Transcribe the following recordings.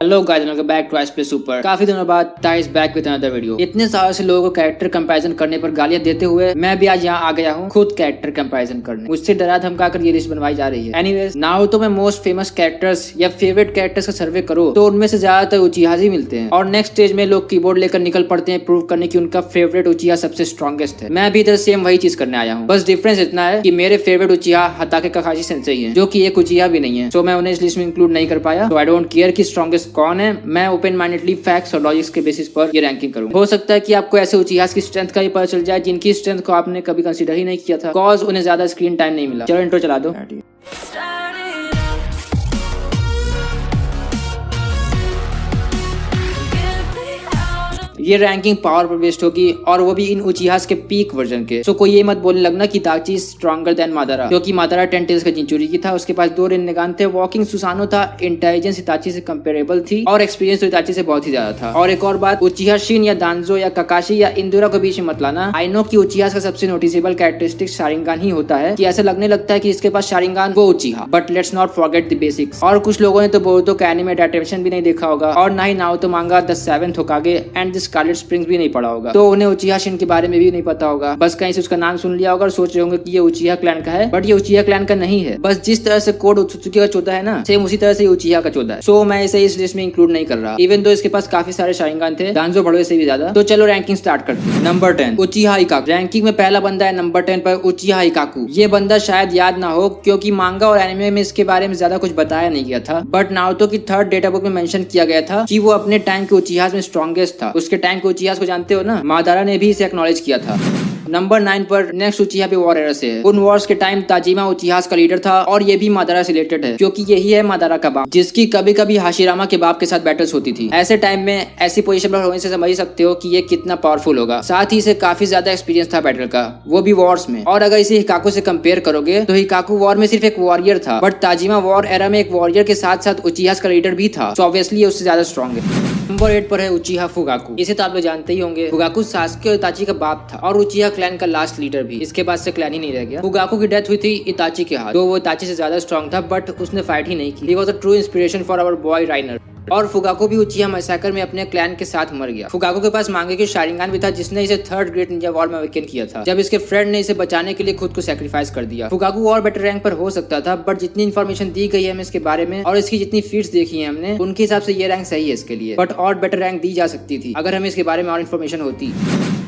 Hello guys, welcome back to play super. काफी दिनों बाद ताइस बैक विद अनदर वीडियो। इतने सालों से लोगों को कैरेक्टर कंपैरिजन करने पर गालियां देते हुए मैं भी आज यहाँ आ गया हूँ खुद कैरेक्टर कंपैरिजन करने। मुझसे डरा धमकाकर ये लिस्ट बनवाई जा रही है। एनीवेज, नाउ तो मैं मोस्ट फेमस कैरेक्टर्स या फेवरेट कैरेक्टर्स का सर्वे करो तो उनमें से ज्यादातर उचिहा ही मिलते हैं और नेक्स्ट स्टेज में लोग कीबोर्ड लेकर निकल पड़ते हैं प्रूव करने की उनका फेवरेट उचिहा सबसे स्ट्रॉन्गेस्ट है। मैं भी इधर सेम वही चीज करने आया हूँ, बस डिफरेंस इतना है कि मेरे फेवरेट उचिहा हताके काकाशी सेंसेई है, जो कि एक उचिहा भी नहीं है। सो मैं उन्हें इस लिस्ट में इंक्लूड नहीं कर पाया। तो आई डोंट केयर कि स्ट्रॉन्गेस्ट कौन है, मैं ओपन माइंडली फैक्ट्स और लॉजिक्स के बेसिस पर ये रैंकिंग करूंगा। हो सकता है कि आपको ऐसे उचिहास की स्ट्रेंथ का ही पता चल जाए जिनकी स्ट्रेंथ को आपने कभी कंसीडर ही नहीं किया था, कॉज उन्हें ज्यादा स्क्रीन टाइम नहीं मिला। चलो इंट्रो चला दो। ये रैंकिंग पावर पर बेस्ड होगी और वो भी इन उचिहास के पीक वर्जन के। सो कोई ये मत बोलने लगना कि इताची स्ट्रॉन्गर देन मादारा, क्योंकि मादारा 10 टेल्स का जिंचुरी की था, उसके पास 2 रिन्नेगान थे, वॉकिंग सुसानो था, इंटेलिजेंस इताची से कंपेरेबल थी और एक्सपीरियंस तो इताची से बहुत ही ज्यादा था। और एक और बात, उचिहा शिन या दांजो या काकाशी या इंदुरा के बीच में मत लाना। आई नो कि उचिहास का सबसे नोटिसेबल कैरेक्टरिस्टिक शारिंगान ही होता है कि ऐसा लगने लगता है कि इसके पास शारिंगान वो उचिहा, but let's not forget the basics. और कुछ लोगों ने तो बोरुतो का एनिमे अडैप्टेशन भी नहीं देखा होगा और ना ही Naruto manga the 7th Hokage and the scarlet springs भी नहीं पढ़ा होगा, तो उन्हें उचिहा शिन के बारे में भी नहीं पता होगा। बस कहीं से उसका नाम सुन लिया होगा और सोच रहे होंगे कि ये उचिहा क्लैन का है, बट ये उचिहा क्लैन का नहीं है। बस जिस तरह से कोड उत्सुकी का 14 है ना, सेम उसी तरह से उचिहा का 14 है। सो मैं इसे इस लिस्ट में इंक्लूड नहीं कर रहा, इवन दो इसके पास काफी सारे शारिंगान थे, दांजो भड़वे से भी ज्यादा। तो चलो रैंकिंग स्टार्ट करते हैं। नंबर 10 उचिहा हिकाकू। रैंकिंग में पहला बंदा है नंबर 10 पर उचिहा हिकाकू। ये बंदा शायद याद ना हो क्योंकि मांगा और एनिमे में इसके बारे में ज्यादा कुछ बताया नहीं गया था, बट नारुतो की 3rd डेटा बुक में मेंशन किया गया था कि वो अपने टाइम के उचिहास में स्ट्रॉन्गेस्ट था। उसके टाइम के उचिहास को जानते हो ना, मादारा ने भी इसे एक्नॉलेज किया था। नंबर 9 पर नेक्स्ट उचिहा भी वॉर एरा से है। उन वॉर्स के टाइम ताजिमा उचिहास का लीडर था और ये भी मादारा से रिलेटेड है क्योंकि यही है मादारा का बाप, जिसकी कभी कभी हाशिरामा के बाप के साथ बैटल्स होती थी। ऐसे टाइम में ऐसी पोजीशन पर होने से समझ सकते हो कि ये कितना पावरफुल होगा। साथ ही इसे काफी ज्यादा एक्सपीरियंस था बैटल का, वो भी वॉर्स में। और अगर इसे हिकाकू से कंपेयर करोगे तो हिकाकू वॉर में सिर्फ एक वॉरियर था, बट ताजिमा वॉर एरा में एक वॉरियर के साथ साथ उचिहास का लीडर भी था, सो ऑब्वियसली ये उससे ज्यादा स्ट्रॉन्ग है। नंबर 8 पर है उचिहा फुगाकू। इसे तो आप लोग जानते ही होंगे। फुगाकू सास्के और इताची का बाप था और उचिहा क्लैन का लास्ट लीडर भी। इसके बाद से क्लैन ही नहीं रह गया। फुगाकू की डेथ हुई थी इताची के हाथ, तो वो इताची से ज्यादा स्ट्रॉन्ग था, बट उसने फाइट ही नहीं की। He was a true inspiration for our boy Rainer. और फुगाकू भी उचिहा मैसाकर में अपने क्लैन के साथ मर गया। फुगाकू के पास मांगे की शारिंगान भी था जिसने इसे 3rd ग्रेट निंजा वॉर में अवेकन किया था, जब इसके फ्रेंड ने इसे बचाने के लिए खुद को सैक्रिफाइस कर दिया। फुगाकू और बेटर रैंक पर हो सकता था, बट जितनी इन्फॉर्मेशन दी गई है हमें इसके बारे में और इसकी जितनी फीट्स देखी है हमने, उनके हिसाब से ये रैंक सही है इसके लिए, बट और बेटर रैंक दी जा सकती थी अगर हमें इसके बारे में और इन्फॉर्मेशन होती।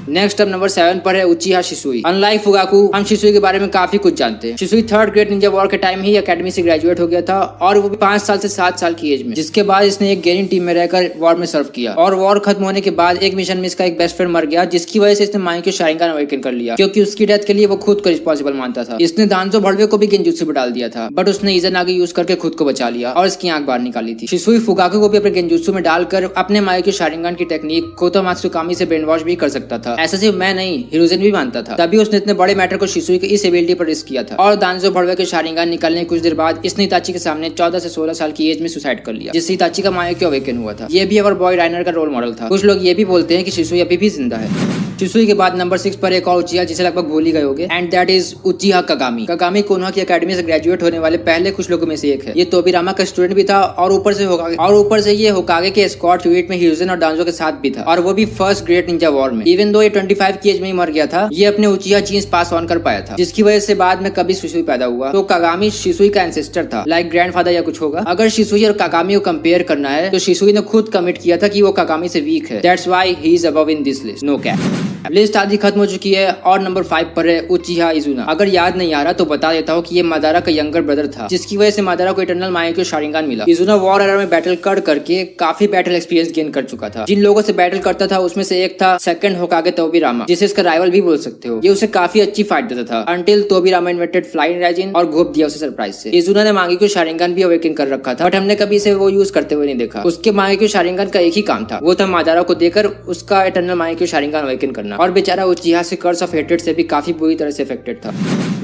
नेक्स्ट अब नंबर 7 पर है उचिहा शिसुई। अनलाइक फुगाकू, हम शिसुई के बारे में काफी कुछ जानते हैं। शिसुई 3rd ग्रेट निंजा वॉर के टाइम ही एकेडमी से ग्रेजुएट हो गया था और वो भी 5 साल से 7 साल की एज में, जिसके बाद इसने एक गेरिन टीम में रहकर वॉर में सर्व किया। और वॉर खत्म होने के बाद एक मिशन में इसका एक बेस्ट फ्रेंड मर गया, जिसकी वजह से इसने मांगे शारिंगान अवेकन कर लिया, क्योंकि उसकी डेथ के लिए वो खुद को रिस्पॉन्सिबल मानता था। इसने दांजो भड़वे को भी गेंजुत्सु में डाल दिया था, बट उसने इज़नागी यूज करके खुद को बचा लिया और इसकी आंख बाहर निकाली थी। शिसुई फुगाकू को भी अपने गेंजुत्सु में डालकर अपने मांगे शारिंगान की टेक्निक कोतोमात्सुकामी से ब्रेन वॉश भी कर सकता था। ऐसा सिर्फ मैं नहीं, हिरोजन भी मानता था। तभी उसने इतने बड़े मैटर को शिसुई के इस एबिलिटी पर रिस्क किया था। और दांजो भड़वे के शारिंगान निकलने कुछ देर बाद इसने इताची के सामने 14 से 16 साल की एज में सुसाइड कर लिया, जिससे इताची का माया क्यों अवेकन हुआ था। ये भी अवर बॉय राइनर का रोल मॉडल था। कुछ लोग ये भी बोलते हैं कि शिसुई अभी भी जिंदा है। शिसुई के बाद नंबर 6 पर एक और उचिहा जिसे लगभग भूल ही गए होंगे, and that is Uchiha Kagami. Kagami Konoha की एकेडमी से ग्रेजुएट होने वाले पहले कुछ लोगों में से एक है। ये तोबिरामा का स्टूडेंट भी था और ऊपर से ये होकागे के एस्कॉर्ट यूनिट में हिरोजन और दांजो के साथ भी था, और वो भी 1st ग्रेट निंजा वॉर में। इवन दो ये 25 की एज में ही मर गया था, ये अपने उचिहा जीन्स पास ऑन कर पाया था, जिसकी वजह से बाद में कभी शिसुई पैदा हुआ। तो कागामी शिसुई का एंसेस्टर था, लाइक ग्रैंडफादर या कुछ होगा। अगर शिसुई और कागामी को कंपेयर करना है तो शिसुई ने खुद कमिट किया था कि वो कागामी से वीक है। That's why he is above in this list, no cap. List आधी खत्म हो चुकी है और नंबर 5 पर है उचिहा इजुना। अगर याद नहीं आ रहा तो बता देता हूँ कि ये मादारा का यंगर ब्रदर था, जिसकी वजह से मादारा को इटर्नल मांगे शारिंगान मिला। इजुना वॉर एरा में बैटल करके काफी बैटल एक्सपीरियंस गेन कर चुका था। जिन लोगों से बैटल करता था उसमें से एक था 2nd होकागे तोबिरामा, जिसे इसका राइवल भी बोल सकते हो। ये उसे काफी अच्छी फाइट देता था अंटिल तोबिरामा इन्वेंटेड फ्लाइंग रेजिन और घोप दिया उसे सरप्राइज से। इजुना ने मांगे को शारिंगान भी अवेकन कर रखा था, बट हमने कभी इसे वो यूज करते हुए नहीं देखा। उसके मांगे को शारिंगान का एक ही काम था, वो था मादारा को देकर उसका इटर्नल मांगे को शारिंगान अवेकन करना, और बेचारा उचिहा से कर्स ऑफ हेट्रेड से भी काफी बुरी तरह से अफेक्टेड था।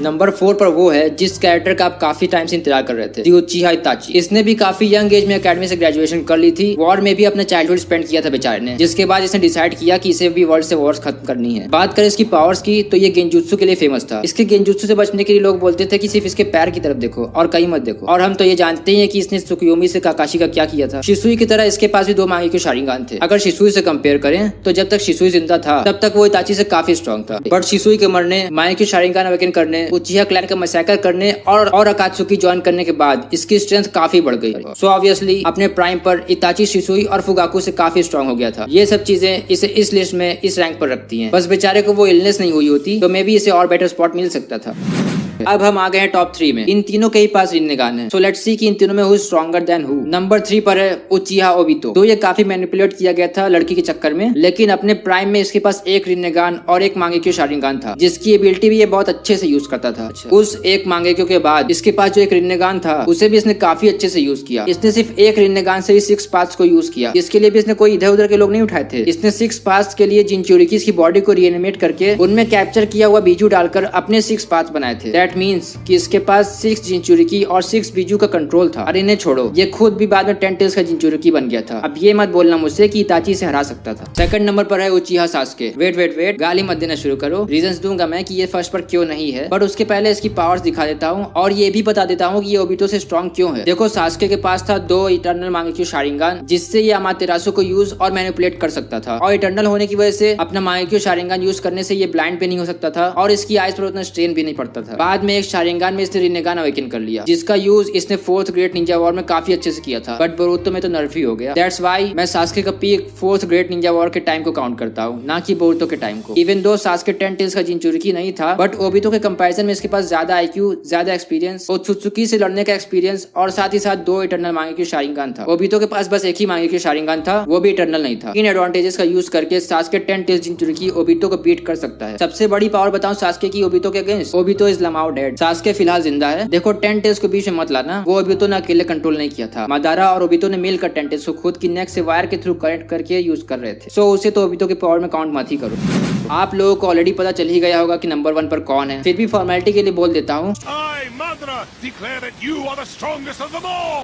नंबर 4 पर वो है जिस कैरेक्टर का आप काफी टाइम से इंतजार कर रहे थे, उचिहा इताची। इसने भी काफी यंग एज में एकेडमी से ग्रेजुएशन कर ली थी। वॉर में भी अपना चाइल्डहुड स्पेंड किया था बेचारे ने, जिसके बाद इसने डिसाइड किया कि इसे भी वर्ल्ड से वॉर्स खत्म करनी है। बात करें इसकी पावर्स की तो ये गेंजुत्सु के लिए फेमस था। इसके गेंजुत्सु से बचने के लिए लोग बोलते थे कि सिर्फ इसके पैर की तरफ देखो और कहीं मत देखो। और हम तो ये जानते ही हैं कि इसने त्सुकुयोमी से काकाशी का क्या किया था। शिसुई की तरह इसके पास भी 2 मांगेक्यो शारिंगान थे। अगर शिसुई से कंपेयर करें तो जब तक शिसुई जिंदा था तब तक वो इताची से काफी स्ट्रॉन्ग था, बट शिसुई के मरने, मांगेक्यो शारिंगान अवेकन करने, उचिहा क्लैन का मैसेकर करने और अकात्सुकी ज्वाइन करने के बाद इसकी स्ट्रेंथ काफी बढ़ गई। सो ऑब्वियसली अपने प्राइम पर इताची, शिसुई और फुगाकू से काफी स्ट्रॉन्ग हो गया था। ये सब चीजें इसे इस लिस्ट में इस रैंक पर रखती हैं। बस बेचारे को वो इलनेस नहीं हुई होती तो मे भी इसे और बेटर स्पॉट मिल सकता था। अब हम आ गए हैं टॉप 3 में। इन तीनों के ही पास रिन्नेगान है। सो लेट्स सी कि इन तीनों में who stronger than who. Number 3 पर है उचिहा ओबितो। तो ये काफी मैनिपुलेट किया गया था लड़की के चक्कर में, लेकिन अपने प्राइम में इसके पास एक रिन्नेगान और एक मांगेक्यो शारिंगान था, जिसकी एबिलिटी भी ये बहुत अच्छे से यूज करता था। उस एक मांगेक्यो के बाद इसके पास जो एक रिन्नेगान था उसे भी इसने काफी अच्छे से यूज किया। इसने सिर्फ एक रिन्नेगान से ही 6 पाथ्स को यूज किया, जिसके लिए भी इसने कोई इधर उधर के लोग नहीं उठाए थे। इसने 6 पाथ्स के लिए जिनचुरिकीस की बॉडी को रीएनिमेट करके उनमें कैप्चर किया हुआ बीजू डालकर अपने 6 पाथ बनाए थे। दैट मीन्स कि इसके पास 6 जिंचुरिकी और 6 बीजू का कंट्रोल था। और इन्हें छोड़ो, ये खुद भी बाद में 10 टेल्स का जिंचुरिकी बन गया था। अब ये मत बोलना मुझसे कि इताची से हरा सकता था। सेकंड नंबर पर है उचिहा सास्के। वेट, गाली मत देना शुरू करो। रीजंस दूंगा मैं कि ये फर्स्ट पर क्यों नहीं है, बट उसके पहले इसकी पावर्स दिखा देता हूँ और ये भी बता देता हूँ कि ये ओबितो से स्ट्रॉन्ग क्यों है। देखो, सास्के के पास था 2 इटर्नल मांगेक्यो शारिंगान, जिससे ये अमातेरासु को यूज और मैनिपुलेट कर सकता था, और इटर्नल होने की वजह से अपना मांगेक्यो शारिंगान यूज करने से ये ब्लाइंड भी नहीं हो सकता था और इसकी आइज पर उतना स्ट्रेन भी नहीं पड़ता था। बाद में एक शारिंगान में इसने रिन्नेगान अवेकन कर लिया, जिसका यूज इसने 4th ग्रेट निंजा वॉर में काफी अच्छे से किया था, बट बोरुतो में तो नर्फ ही हो गया। दैट्स व्हाई मैं सास्के का peak 4th great Ninja war के टाइम को काउंट करता हूँ, ना कि बोरुतो के टाइम को। इवन दो सास्के 10 टेल्स का जिंचुरिकी नहीं था, बट ओबितो के कंपैरिजन में इसके पास ज्यादा आईक्यू, ज्यादा एक्सपीरियंस, ओत्सुत्सुकी से लड़ने का एक्सपीरियंस और साथ ही साथ 2 इटर्नल मांगेक्यो शारिंगान था। ओबितो के पास बस एक ही मांगेक्यो शारिंगान था, वो भी इटर्नल नहीं था। इन एडवांटेजेस का यूज करके सास्के 10 टेल्स जिंचुरिकी ओबितो को बीट कर सकता है। सबसे बड़ी पावर बताऊं सास्के की ओबितो के against, Obito is लमाओ dead. Sasuke फिलहाल जिंदा है। देखो, 10 टेल्स को बीच में मत लाना, वो ओबितो ने अकेले कंट्रोल नहीं किया था। मादारा और ओबितो ने मिलकर 10 टेल्स को खुद की नेक से वायर के थ्रू कनेक्ट करके यूज कर रहे थे। सो उसे तो ओबितो के पावर में काउंट मत ही करो। आप लोगों को ऑलरेडी पता चल ही गया होगा कि नंबर 1 पर कौन है, फिर भी फॉर्मेलिटी के लिए बोल देता हूँ,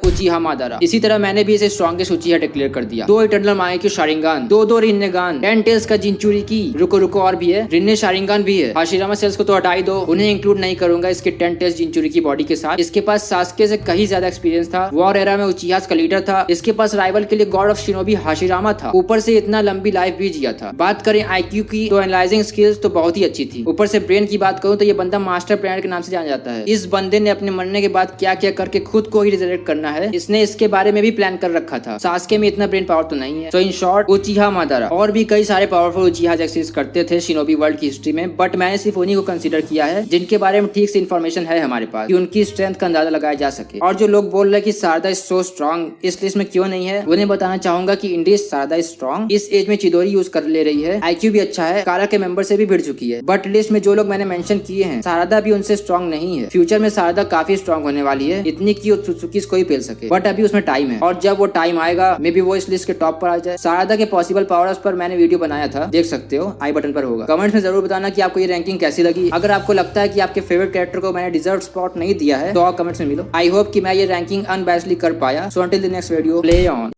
उचिहा मादारा। इसी तरह मैंने भी इसे स्ट्रॉन्गेस्ट उचिहा डिक्लेयर कर दिया। 2 इटर्नल मांगेक्यो शारिंगान, 2 रिन्नेगान, 10 टेल्स का जिंचुरिकी, रुको और भी है, रिन्ने शारिंगान भी है। हाशिरामा सेल्स को तो हटा ही दो, उन्हें इंक्लूड नहीं करूंगा इसके 10 टेल्स जिंचुरिकी बॉडी के साथ। इसके पास सास्के से कहीं ज्यादा एक्सपीरियंस था। वॉर एरा में उचिहा का लीडर था। इसके पास राइवल के लिए गॉड ऑफ शिनोबी हाशिरामा था। ऊपर से इतना लंबी लाइफ भी जिया था। बात करें आईक्यू की तो एनालाइजिंग स्किल्स तो बहुत ही अच्छी थी। ऊपर से ब्रेन की बात करूं तो ये बंदा मास्टर प्लानर के नाम से जाना जाता है। इस बंदे ने अपने मरने के बाद क्या क्या करके खुद को ही रिजरेक्ट करना है, इसने इसके बारे में भी प्लान कर रखा था। सास्के में इतना ब्रेन पावर तो नहीं है। सो इन शॉर्ट, उचिहा मादारा। और भी कई सारे पावरफुल उचिहा एक्सिस्ट करते थे शिनोबी वर्ल्ड की हिस्ट्री में, बट मैंने सिर्फ उन्हीं को कंसीडर किया है जिनके बारे में ठीक से इन्फॉर्मेशन है हमारे पास कि उनकी स्ट्रेंथ का अंदाजा लगाया जा सके। और जो लोग बोल रहे हैं कि शारदा इज सो स्ट्रॉन्ग, इस लिस्ट में क्यों नहीं है, उन्हें बताना चाहूंगा कि इंडिया शारदा इज स्ट्रॉन्ग। इस एज में चिदोरी यूज कर ले रही है, आईक्यू भी अच्छा है, कारा के मेंबर से भी भिड़ चुकी है, बट लिस्ट में जो लोग मैंने मेंशन किए हैं शारदा भी उनसे स्ट्रॉन्ग नहीं है। फ्यूचर में शारदा काफी स्ट्रॉन्ग होने वाली है, इतनी की ओत्सुत्सुकी को ही पेल सके, बट अभी उसमें टाइम है और जब वो टाइम आएगा मे बी वो इस लिस्ट के टॉप पर आ जाए। शारदा के पॉसिबल पावर्स पर मैंने वीडियो बनाया था, देख सकते हो, आई बटन पर होगा। कमेंट्स में जरूर बताना कि आपको ये रैंकिंग कैसी लगी। अगर आपको लगता है कि आपके फेवरेट कैरेक्टर को मैंने डिजर्व स्पॉट नहीं दिया है तो आप कमेंट्स में मिलो। आई होप कि मैं ये रैंकिंग अनबैलेंसली कर पाया। So until the next video, play on.